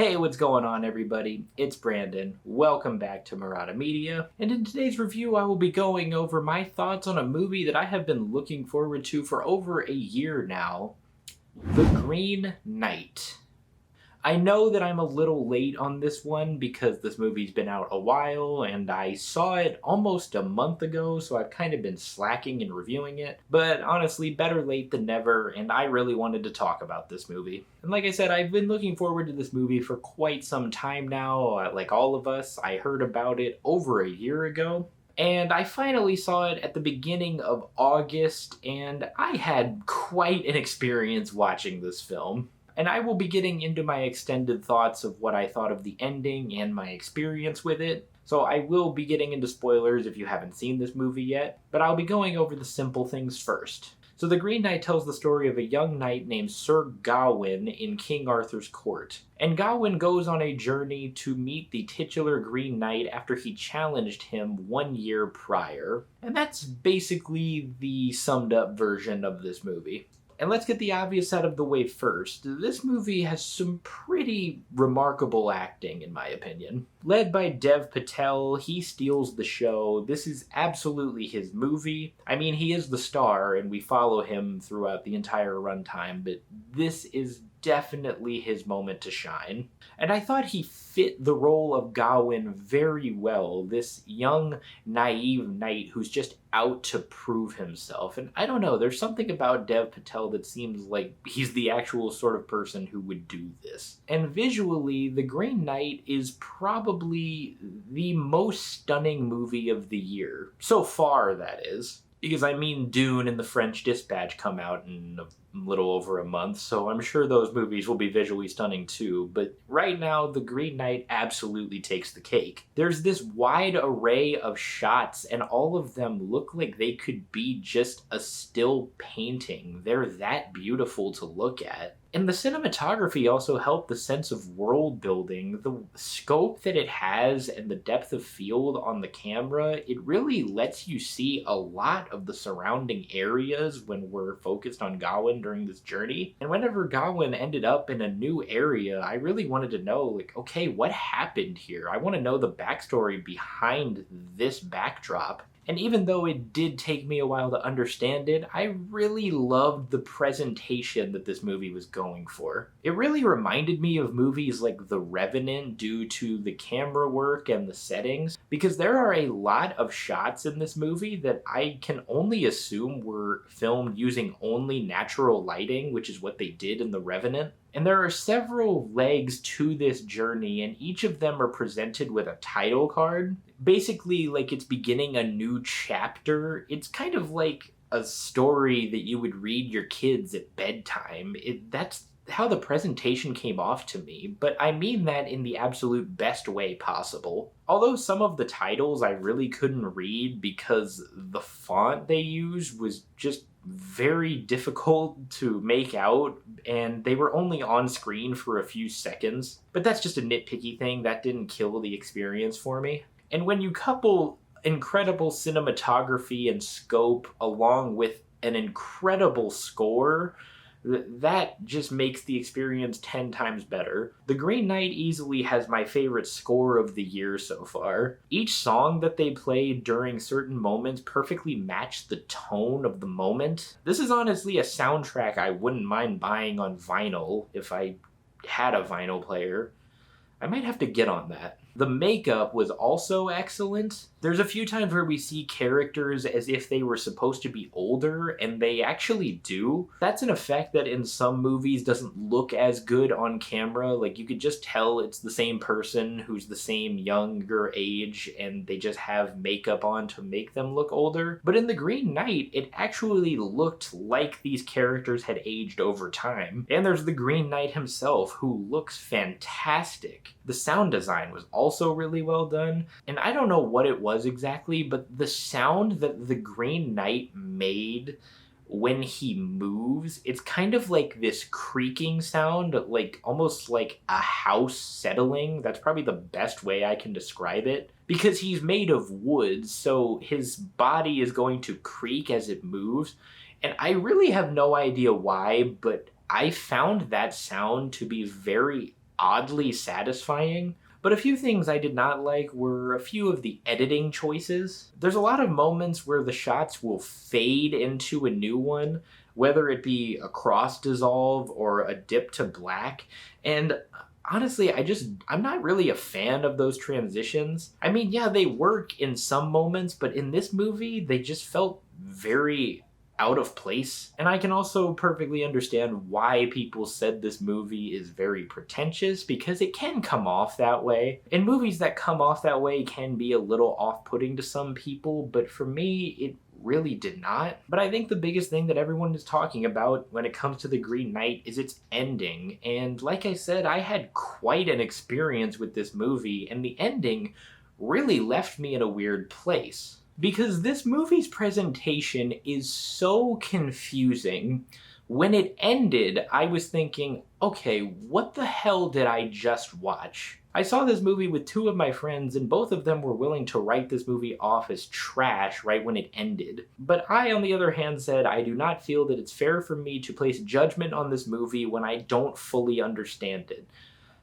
Hey, what's going on, everybody? It's Brandon. Welcome back to Marotta Media. And in today's review, I will be going over my thoughts on a movie that I have been looking forward to for over a year now, The Green Knight. I know that I'm a little late on this one because this movie's been out a while and I saw it almost a month ago, so I've kind of been slacking in reviewing it. But honestly, better late than never, and I really wanted to talk about this movie. And like I said, I've been looking forward to this movie for quite some time now. Like all of us, I heard about it over a year ago. And I finally saw it at the beginning of August, and I had quite an experience watching this film. And I will be getting into my extended thoughts of what I thought of the ending and my experience with it. So I will be getting into spoilers if you haven't seen this movie yet, but I'll be going over the simple things first. So The Green Knight tells the story of a young knight named Sir Gawain in King Arthur's court. And Gawain goes on a journey to meet the titular Green Knight after he challenged him 1 year prior. And that's basically the summed up version of this movie. And let's get the obvious out of the way first. This movie has some pretty remarkable acting, in my opinion. Led by Dev Patel, he steals the show. This is absolutely his movie. I mean, he is the star, and we follow him throughout the entire runtime, but this is definitely his moment to shine. And I thought he fit the role of Gawain very well, this young, naive knight who's just out to prove himself. And I don't know, there's something about Dev Patel that seems like he's the actual sort of person who would do this. And visually, The Green Knight is probably the most stunning movie of the year. So far, that is. Because, I mean, Dune and The French Dispatch come out in a little over a month, so I'm sure those movies will be visually stunning too, but right now, The Green Knight absolutely takes the cake. There's this wide array of shots, and all of them look like they could be just a still painting. They're that beautiful to look at. And the cinematography also helped the sense of world building. The scope that it has and the depth of field on the camera, it really lets you see a lot of the surrounding areas when we're focused on Gawain during this journey. And whenever Gawain ended up in a new area, I really wanted to know, like, okay, what happened here? I want to know the backstory behind this backdrop. And even though it did take me a while to understand it, I really loved the presentation that this movie was going for. It really reminded me of movies like The Revenant due to the camera work and the settings, because there are a lot of shots in this movie that I can only assume were filmed using only natural lighting, which is what they did in The Revenant. And there are several legs to this journey, and each of them are presented with a title card. Basically, like it's beginning a new chapter. It's kind of like a story that you would read your kids at bedtime. That's how the presentation came off to me, but I mean that in the absolute best way possible. Although some of the titles I really couldn't read because the font they used was just very difficult to make out, and they were only on screen for a few seconds. But that's just a nitpicky thing. That didn't kill the experience for me. And when you couple incredible cinematography and scope along with an incredible score, that just makes the experience 10 times better. The Green Knight easily has my favorite score of the year so far. Each song that they played during certain moments perfectly matched the tone of the moment. This is honestly a soundtrack I wouldn't mind buying on vinyl if I had a vinyl player. I might have to get on that. The makeup was also excellent. There's a few times where we see characters as if they were supposed to be older, and they actually do. That's an effect that in some movies doesn't look as good on camera. Like, you could just tell it's the same person who's the same younger age, and they just have makeup on to make them look older. But in The Green Knight, it actually looked like these characters had aged over time. And there's the Green Knight himself, who looks fantastic. The sound design was also really well done, and I don't know what it was exactly, but the sound that the Green Knight made when he moves, it's kind of like this creaking sound, like almost like a house settling. That's probably the best way I can describe it, because he's made of wood, so his body is going to creak as it moves, and I really have no idea why, but I found that sound to be very oddly satisfying. But a few things I did not like were a few of the editing choices. There's a lot of moments where the shots will fade into a new one, whether it be a cross dissolve or a dip to black. And honestly, I'm not really a fan of those transitions. I mean, yeah, they work in some moments, but in this movie, they just felt very out of place. And I can also perfectly understand why people said this movie is very pretentious, because it can come off that way. And movies that come off that way can be a little off-putting to some people, but for me, it really did not. But I think the biggest thing that everyone is talking about when it comes to The Green Knight is its ending. And like I said, I had quite an experience with this movie, and the ending really left me in a weird place. Because this movie's presentation is so confusing. When it ended, I was thinking, okay, what the hell did I just watch? I saw this movie with two of my friends, and both of them were willing to write this movie off as trash right when it ended. But I, on the other hand, said I do not feel that it's fair for me to place judgment on this movie when I don't fully understand it.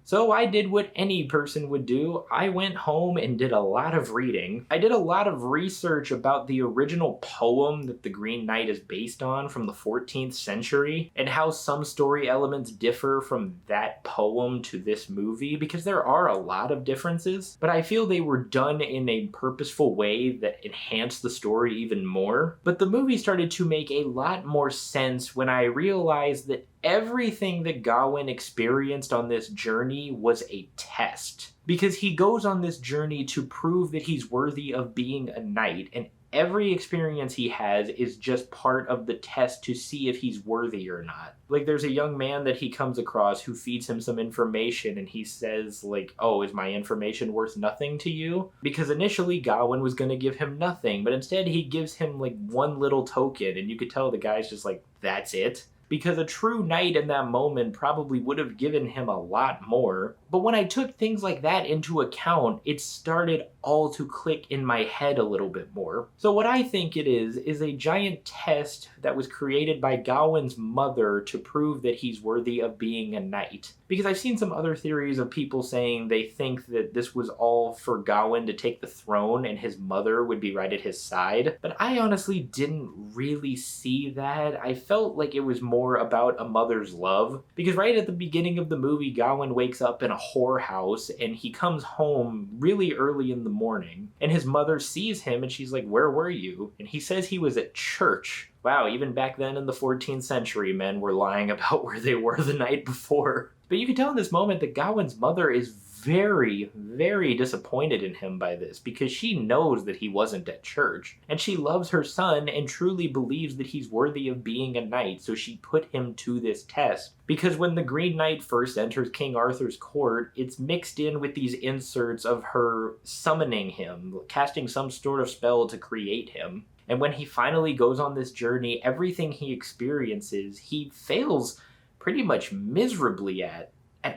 So I did what any person would do. I went home and did a lot of reading. I did a lot of research about the original poem that The Green Knight is based on from the 14th century, and how some story elements differ from that poem to this movie, because there are a lot of differences, but I feel they were done in a purposeful way that enhanced the story even more. But the movie started to make a lot more sense when I realized that everything that Gawain experienced on this journey was a test. Because he goes on this journey to prove that he's worthy of being a knight, and every experience he has is just part of the test to see if he's worthy or not. Like, there's a young man that he comes across who feeds him some information, and he says, like, oh, is my information worth nothing to you? Because initially Gawain was going to give him nothing, but instead he gives him, like, one little token, and you could tell the guy's just like, that's it? Because a true knight in that moment probably would have given him a lot more. But when I took things like that into account, it started all to click in my head a little bit more. So what I think it is a giant test that was created by Gawain's mother to prove that he's worthy of being a knight. Because I've seen some other theories of people saying they think that this was all for Gawain to take the throne and his mother would be right at his side. But I honestly didn't really see that. I felt like it was more about a mother's love. Because right at the beginning of the movie, Gawain wakes up in a whorehouse and he comes home really early in the morning. And his mother sees him and she's like, where were you? And he says he was at church. Wow, even back then in the 14th century, men were lying about where they were the night before. But you can tell in this moment that Gawain's mother is very, very disappointed in him by this, because she knows that he wasn't at church, and she loves her son and truly believes that he's worthy of being a knight, so she put him to this test. Because when the Green Knight first enters King Arthur's court, it's mixed in with these inserts of her summoning him, casting some sort of spell to create him. And when he finally goes on this journey, everything he experiences, he fails pretty much miserably at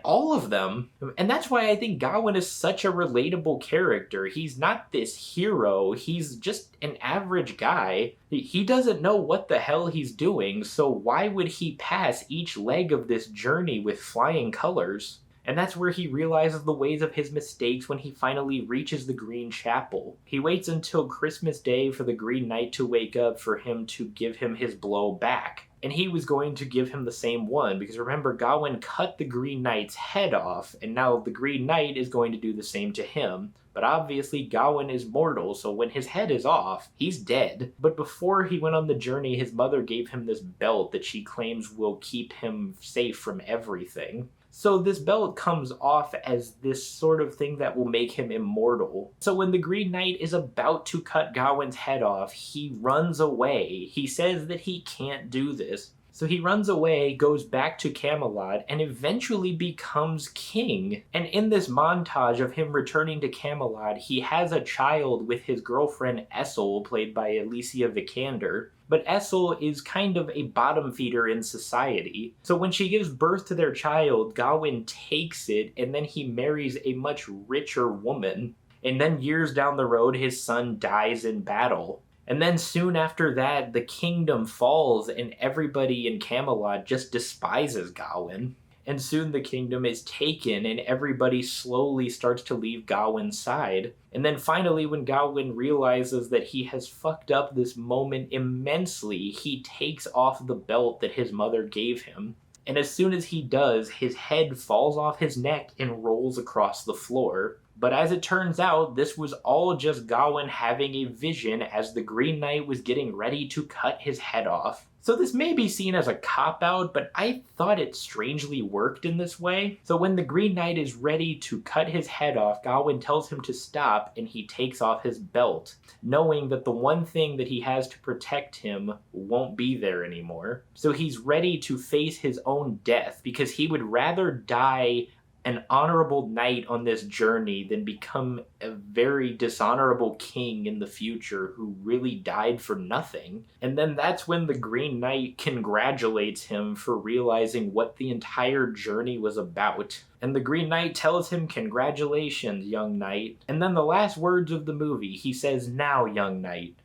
all of them. And that's why I think Gawain is such a relatable character. He's not this hero, he's just an average guy. He doesn't know what the hell he's doing, so why would he pass each leg of this journey with flying colors? And that's where he realizes the ways of his mistakes when he finally reaches the Green Chapel. He waits until Christmas Day for the Green Knight to wake up for him to give him his blow back. And he was going to give him the same one, because remember, Gawain cut the Green Knight's head off, and now the Green Knight is going to do the same to him. But obviously Gawain is mortal, so when his head is off, he's dead. But before he went on the journey, his mother gave him this belt that she claims will keep him safe from everything. So this belt comes off as this sort of thing that will make him immortal. So when the Green Knight is about to cut Gawain's head off, he runs away. He says that he can't do this. So he runs away, goes back to Camelot, and eventually becomes king. And in this montage of him returning to Camelot, he has a child with his girlfriend Essel, played by Alicia Vikander. But Essel is kind of a bottom feeder in society. So when she gives birth to their child, Gawain takes it, and then he marries a much richer woman. And then years down the road, his son dies in battle. And then soon after that, the kingdom falls and everybody in Camelot just despises Gawain. and soon the kingdom is taken and everybody slowly starts to leave Gawain's side. And then finally, when Gawain realizes that he has fucked up this moment immensely, he takes off the belt that his mother gave him. And as soon as he does, his head falls off his neck and rolls across the floor. But as it turns out, this was all just Gawain having a vision as the Green Knight was getting ready to cut his head off. So this may be seen as a cop-out, but I thought it strangely worked in this way. So when the Green Knight is ready to cut his head off, Gawain tells him to stop and he takes off his belt, knowing that the one thing that he has to protect him won't be there anymore. So he's ready to face his own death because he would rather die an honorable knight on this journey than become a very dishonorable king in the future who really died for nothing. And then that's when the Green Knight congratulates him for realizing what the entire journey was about. And the Green Knight tells him, "Congratulations, young knight." And then the last words of the movie, he says, "Now, young knight,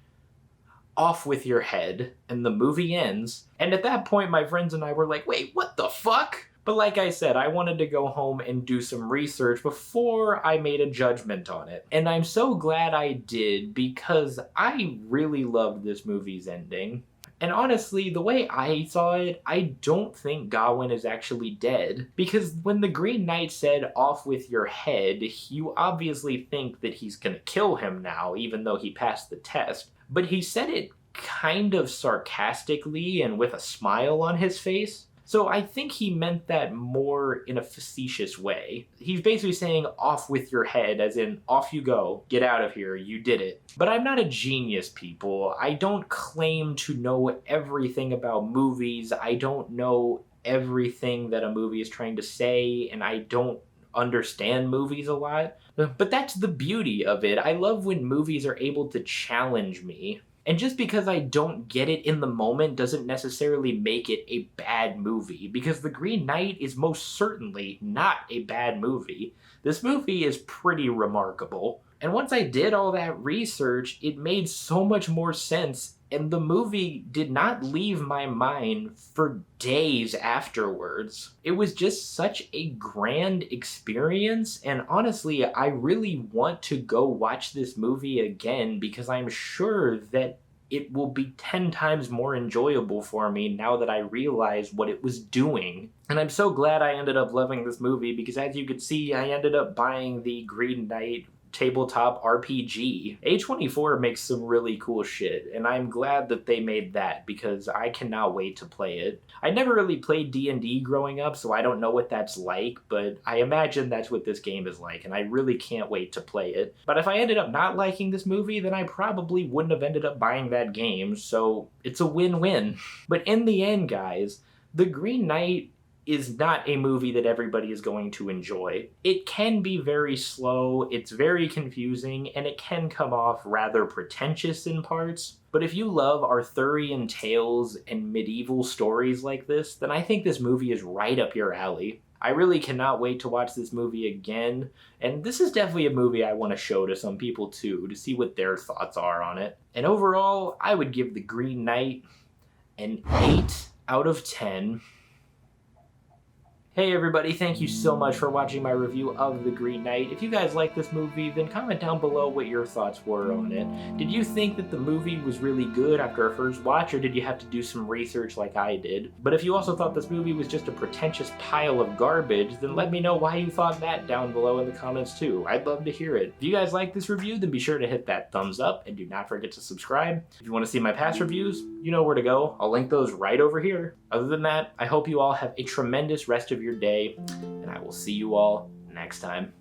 off with your head." And the movie ends. And at that point, my friends and I were like, wait, what the fuck? But like I said, I wanted to go home and do some research before I made a judgment on it. And I'm so glad I did because I really loved this movie's ending. And honestly, the way I saw it, I don't think Gawain is actually dead. Because when the Green Knight said, "Off with your head," you obviously think that he's gonna kill him now, even though he passed the test. But he said it kind of sarcastically and with a smile on his face. So I think he meant that more in a facetious way. He's basically saying, "Off with your head," as in, off you go, get out of here, you did it. But I'm not a genius, people. I don't claim to know everything about movies. I don't know everything that a movie is trying to say, and I don't understand movies a lot. But that's the beauty of it. I love when movies are able to challenge me. And just because I don't get it in the moment doesn't necessarily make it a bad movie, because The Green Knight is most certainly not a bad movie. This movie is pretty remarkable. And once I did all that research, it made so much more sense, and the movie did not leave my mind for days afterwards. It was just such a grand experience, and honestly, I really want to go watch this movie again because I'm sure that it will be 10 times more enjoyable for me now that I realize what it was doing. And I'm so glad I ended up loving this movie because, as you can see, I ended up buying the Green Knight tabletop RPG. A24 makes some really cool shit, and I'm glad that they made that because I cannot wait to play it. I never really played D&D growing up, so I don't know what that's like, but I imagine that's what this game is like, and I really can't wait to play it. But if I ended up not liking this movie, then I probably wouldn't have ended up buying that game, so it's a win-win. But in the end, guys, The Green Knight is not a movie that everybody is going to enjoy. It can be very slow, it's very confusing, and it can come off rather pretentious in parts. But if you love Arthurian tales and medieval stories like this, then I think this movie is right up your alley. I really cannot wait to watch this movie again, and this is definitely a movie I want to show to some people too, to see what their thoughts are on it. And overall, I would give The Green Knight an 8 out of 10. Hey everybody, thank you so much for watching my review of The Green Knight. If you guys like this movie, then comment down below what your thoughts were on it. Did you think that the movie was really good after a first watch, or did you have to do some research like I did? But if you also thought this movie was just a pretentious pile of garbage, then let me know why you thought that down below in the comments too. I'd love to hear it. If you guys like this review, then be sure to hit that thumbs up, and do not forget to subscribe. If you want to see my past reviews, you know where to go. I'll link those right over here. Other than that, I hope you all have a tremendous rest of your day, and I will see you all next time.